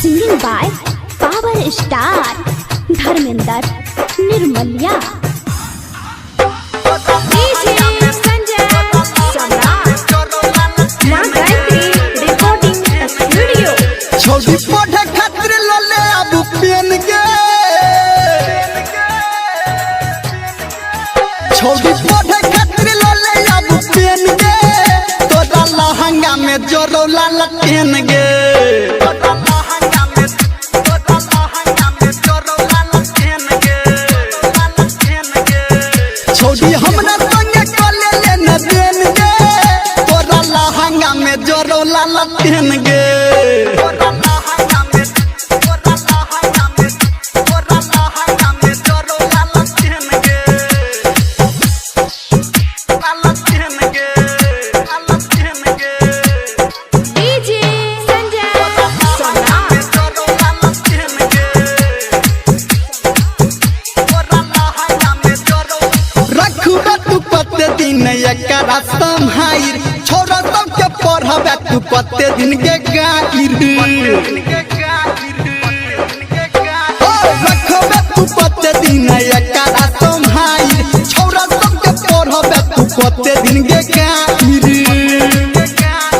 Singing by Power Star Dharmender Nirmalya। छोड़ी पढ़े खातिर लले अब पेन गे, छोड़ी पढ़े खातिर लले अब पेन गे, तोरा लहंगा में जोरो लाल पेन गे, छोड़ी हमरा संगे कले लेने देन गे, तोरा लहंगा में जोरो लाल पेन गे। एकरा संहाइर छोरा सबके पढ़ाबे तू कते दिन के गाइर, रखबे तू कते दिन एकरा संहाइर छोरा सबके पढ़ाबे तू कते दिन के गाइर,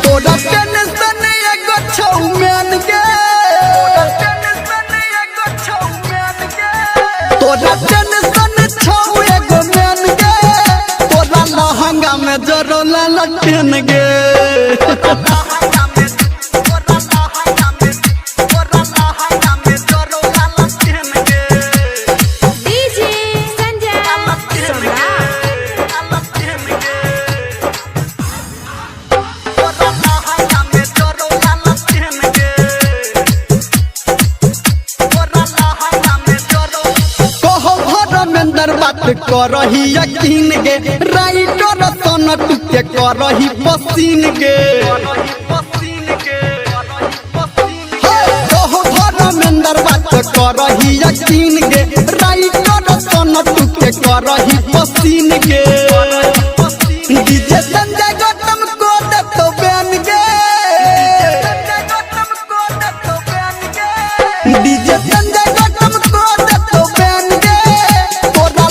तोरा टेंशन एगो छौ मैन गे, तोरा टेंशन छौ एगो मैन गे, तोरा लहंगा में जोरो लाल पेन गे। बात करही यकीन गे, राइटर सनक के करही पसीन गे, धर्मेंद्र बात करही यकीन गे, राइटर सनक के करही पसीन गे, डीजे संजय गौतम को दे तो बैन गे, डीजे संजय गौतम को दे तो बैन गे,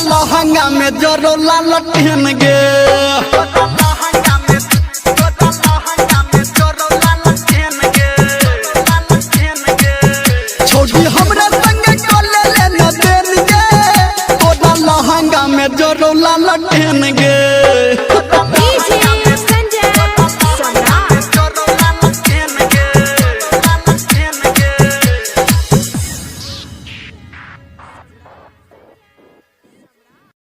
लहंगा में जोरो लाल पेन गे।